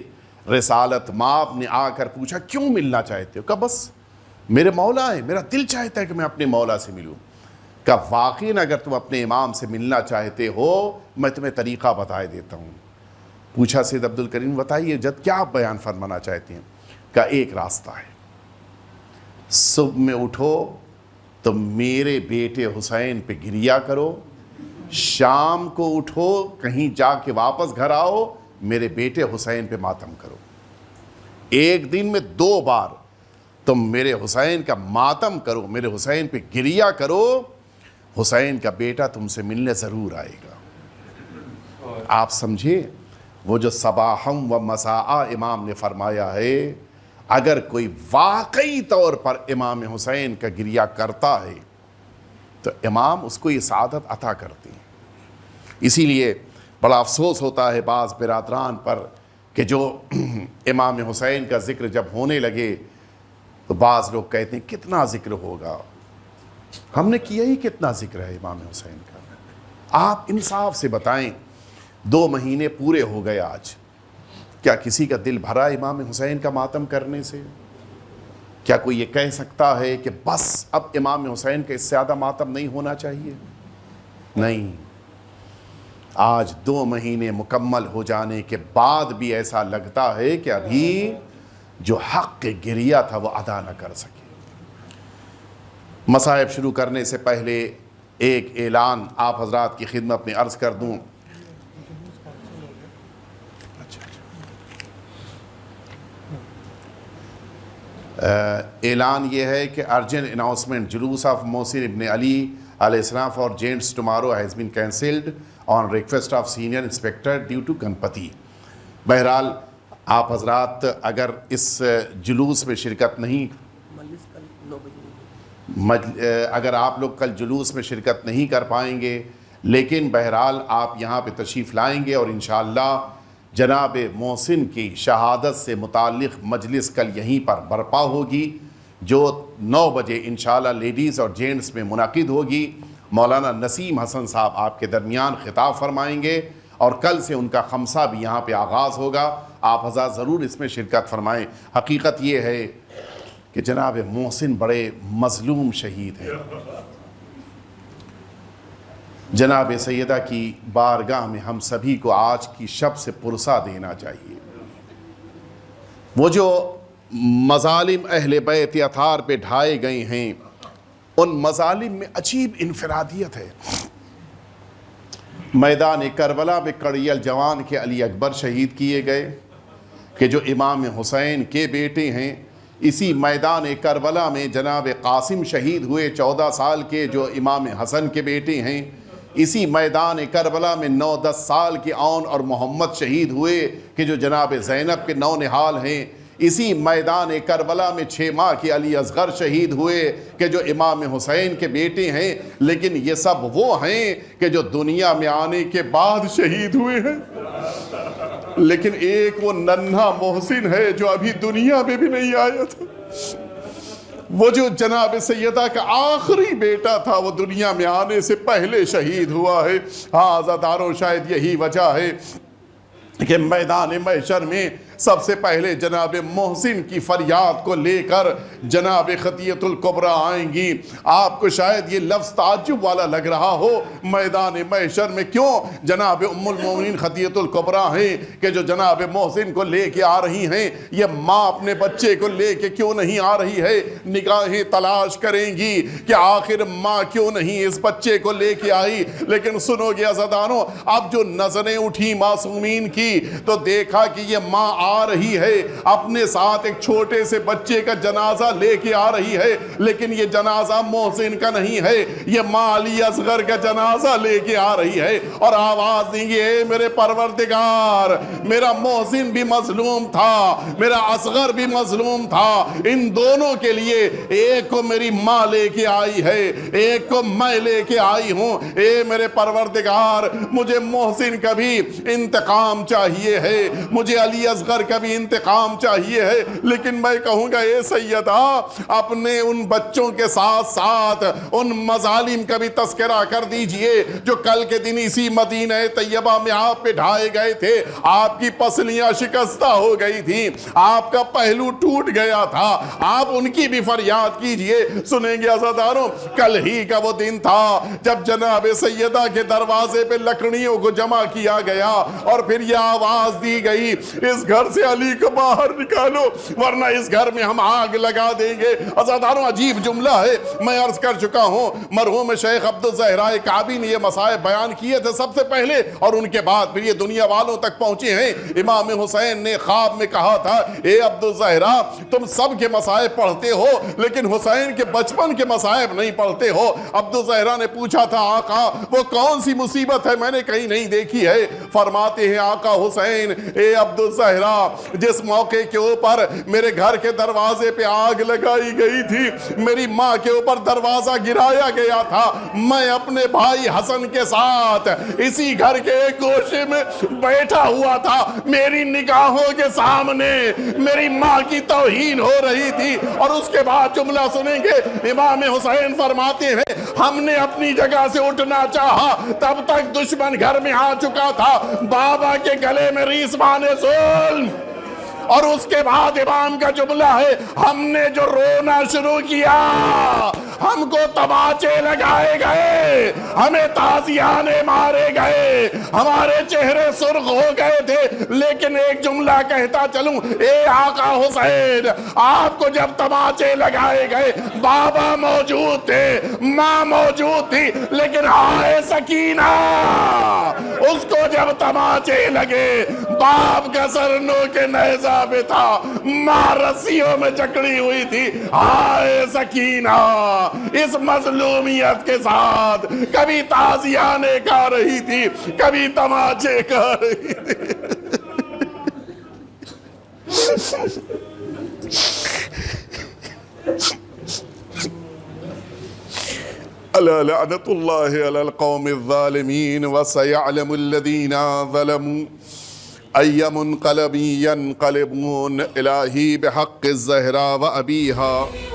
رسالت مآب نے آ کر پوچھا کیوں ملنا چاہتے ہو؟ کہا بس میرے مولا ہے، میرا دل چاہتا ہے کہ میں اپنے مولا سے ملوں۔ کہا واقعی اگر تم اپنے امام سے ملنا چاہتے ہو میں تمہیں طریقہ بتا دیتا ہوں۔ پوچھا سید عبد الکریم بتائیے جد کیا آپ بیان فرمانا چاہتے ہیں؟ کہا ایک راستہ ہے، صبح میں اٹھو تو میرے بیٹے حسین پہ گریا کرو، شام کو اٹھو کہیں جا کے واپس گھر آؤ میرے بیٹے حسین پہ ماتم کرو۔ ایک دن میں 2 بار تم میرے حسین کا ماتم کرو، میرے حسین پہ گریا کرو، حسین کا بیٹا تم سے ملنے ضرور آئے گا۔ آپ سمجھے وہ جو صباحم و مساء امام نے فرمایا ہے، اگر کوئی واقعی طور پر امام حسین کا گریہ کرتا ہے تو امام اس کو یہ سعادت عطا کرتے ہیں۔ اسی لیے بڑا افسوس ہوتا ہے بعض برادران پر کہ جو امام حسین کا ذکر جب ہونے لگے تو بعض لوگ کہتے ہیں کتنا ذکر ہوگا، ہم نے کیا ہی کتنا ذکر ہے امام حسین کا؟ آپ انصاف سے بتائیں، 2 مہینے پورے ہو گئے آج، کیا کسی کا دل بھرا امام حسین کا ماتم کرنے سے؟ کیا کوئی یہ کہہ سکتا ہے کہ بس اب امام حسین کا اس سے زیادہ ماتم نہیں ہونا چاہیے؟ نہیں، آج 2 مہینے مکمل ہو جانے کے بعد بھی ایسا لگتا ہے کہ ابھی جو حق گریہ تھا وہ ادا نہ کر سکے۔ مصائب شروع کرنے سے پہلے ایک اعلان آپ حضرات کی خدمت میں عرض کر دوں۔ اعلان یہ ہے کہ ارجنٹ اناؤنسمنٹ، جلوس آف محسن ابن علی علیہ السلام for gents tomorrow has been cancelled on request of senior inspector due to Ganpati. بہرحال آپ حضرات اگر اس جلوس میں شرکت نہیں، اگر آپ لوگ کل جلوس میں شرکت نہیں کر پائیں گے، لیکن بہرحال آپ یہاں پہ تشریف لائیں گے اور انشاءاللہ جناب محسن کی شہادت سے متعلق مجلس کل یہیں پر برپا ہوگی، جو 9 بجے انشاءاللہ لیڈیز اور جینٹس میں منعقد ہوگی۔ مولانا نسیم حسن صاحب آپ کے درمیان خطاب فرمائیں گے اور کل سے ان کا خمسہ بھی یہاں پہ آغاز ہوگا۔ آپ حضرات ضرور اس میں شرکت فرمائیں۔ حقیقت یہ ہے کہ جناب محسن بڑے مظلوم شہید ہیں۔ جناب سیدہ کی بارگاہ میں ہم سبھی کو آج کی شب سے پرسہ دینا چاہیے۔ وہ جو مظالم اہل بیت اطہار پہ ڈھائے گئے ہیں، ان مظالم میں عجیب انفرادیت ہے۔ میدان کربلا میں کڑی الجوان کے علی اکبر شہید کیے گئے کہ جو امام حسین کے بیٹے ہیں۔ اسی میدان کربلا میں جناب قاسم شہید ہوئے 14 سال کے، جو امام حسن کے بیٹے ہیں۔ اسی میدان کربلا میں 9-10 سال کے اون اور محمد شہید ہوئے کہ جو جناب زینب کے نونہال ہیں۔ اسی میدان کربلا میں 6 ماہ کے علی اصغر شہید ہوئے کہ جو امام حسین کے بیٹے ہیں۔ لیکن یہ سب وہ ہیں کہ جو دنیا میں آنے کے بعد شہید ہوئے ہیں، لیکن ایک وہ ننھا محسن ہے جو ابھی دنیا میں بھی نہیں آیا تھا۔ وہ جو جناب سیدہ کا آخری بیٹا تھا وہ دنیا میں آنے سے پہلے شہید ہوا ہے۔ ہاں عزاداروں، شاید یہی وجہ ہے کہ میدان محشر میں سب سے پہلے جناب محسن کی فریاد کو لے کر جناب خطیۃ الکبریٰ آئیں گی۔ آپ کو شاید یہ لفظ تعجب والا لگ رہا ہو، میدان محشر میں کیوں جناب ام المومنین خطیۃ الکبریٰ ہیں کہ جو جناب محسن کو لے کے آ رہی ہیں، یہ ماں اپنے بچے کو لے کے کیوں نہیں آ رہی ہے؟ نگاہیں تلاش کریں گی کہ آخر ماں کیوں نہیں اس بچے کو لے کے آئی۔ لیکن سنو گے عزاداروں، اب جو نظریں اٹھی معصومین کی تو دیکھا کہ یہ ماں آ رہی ہے، اپنے ساتھ ایک چھوٹے سے بچے کا جنازہ لے کے آ رہی ہے، لیکن یہ جنازہ محسن کا نہیں ہے، یہ ماں علی اصغر کا جنازہ لے کے آ رہی ہے، اور آواز دیں گے اے میرے پروردگار، میرا محسن بھی مظلوم تھا، میرا اصغر بھی مظلوم تھا، ان دونوں کے لیے ایک کو میری ماں لے کے آئی ہے، ایک کو میں لے کے آئی ہوں، اے میرے پروردگار مجھے محسن کا بھی انتقام چاہیے ہے، مجھے علی اصغر کا بھی انتقام چاہیے ہے۔ لیکن میں کہوں گا اے سیدہ، اپنے ان بچوں کے ساتھ ساتھ ان مظالم کا بھی تذکرہ کر دیجئے جو کل کے دن اسی مدینہ طیبہ میں آپ پہ ڈھائے گئے تھے، آپ کی پسلیاں شکستہ ہو گئی تھیں، آپ کا پہلو ٹوٹ گیا تھا، آپ ان کی بھی فریاد کیجئے۔ سنیں گے عزاداروں، کل ہی کا وہ دن تھا جب جناب سیدہ کے دروازے پہ لکڑیوں کو جمع کیا گیا اور پھر یہ آواز دی گئی اس گھر سے علی کو باہر نکالو ورنہ اس گھر میں ہم آگ لگا دیں گے۔ عزاداروں، عجیب جملہ ہے، میں عرض کر چکا ہوں، مرحوم شیخ عبدالزہراء کعبی نے یہ مسائب بیان کیے تھے سب سے پہلے، اور ان کے بعد پھر یہ دنیا والوں تک پہنچے ہیں۔ امام حسین نے خواب میں کہا تھا اے عبدالزہراء، تم سب کے مسائب پڑھتے ہو لیکن حسین کے بچپن کے مسائب نہیں پڑھتے ہو۔ عبدالزہراء نے پوچھا تھا آقا وہ کون سی مصیبت ہے میں نے کہیں نہیں دیکھی ہے؟ فرماتے ہیں آقا حسین اے عبدالزہراء، جس موقع کے اوپر میرے گھر کے دروازے پہ آگ لگائی گئی تھی، میری ماں کے اوپر دروازہ گرایا گیا تھا، میں اپنے بھائی حسن کے ساتھ اسی گھر کے ایک گوشے میں بیٹھا ہوا تھا، میری نگاہوں کے سامنے میری ماں کی توہین ہو رہی تھی۔ اور اس کے بعد جملہ سنیں گے، امام حسین فرماتے ہیں ہم نے اپنی جگہ سے اٹھنا چاہا تب تک دشمن گھر میں آ چکا تھا، بابا کے گلے میں ریسمان ظلم۔ اور اس کے بعد امام کا جملہ ہے ہم نے جو رونا شروع کیا، ہم کو تماچے لگائے گئے، ہمیں تازیانے مارے گئے، ہمارے چہرے سرخ ہو گئے تھے، لیکن ایک جملہ کہتا چلوں اے آقا حسین، آپ کو جب تماچے لگائے گئے بابا موجود تھے، ماں موجود تھی، لیکن آئے سکینہ اس کو جب تماچے لگے باپ کا سر نو کے نیزہ پہ تھا، ماں رسیوں میں جکڑی ہوئی تھی، آئے سکینہ اس مظلومیت کے ساتھ کبھی تازیانے کھا رہی تھی، کبھی تماچے کھا رہی تھی۔ ألا لعنة الله على القوم الظالمين وسيعلم الذين ظلموا أي منقلب ينقلبون. إلهي بحق الزهراء وأبيها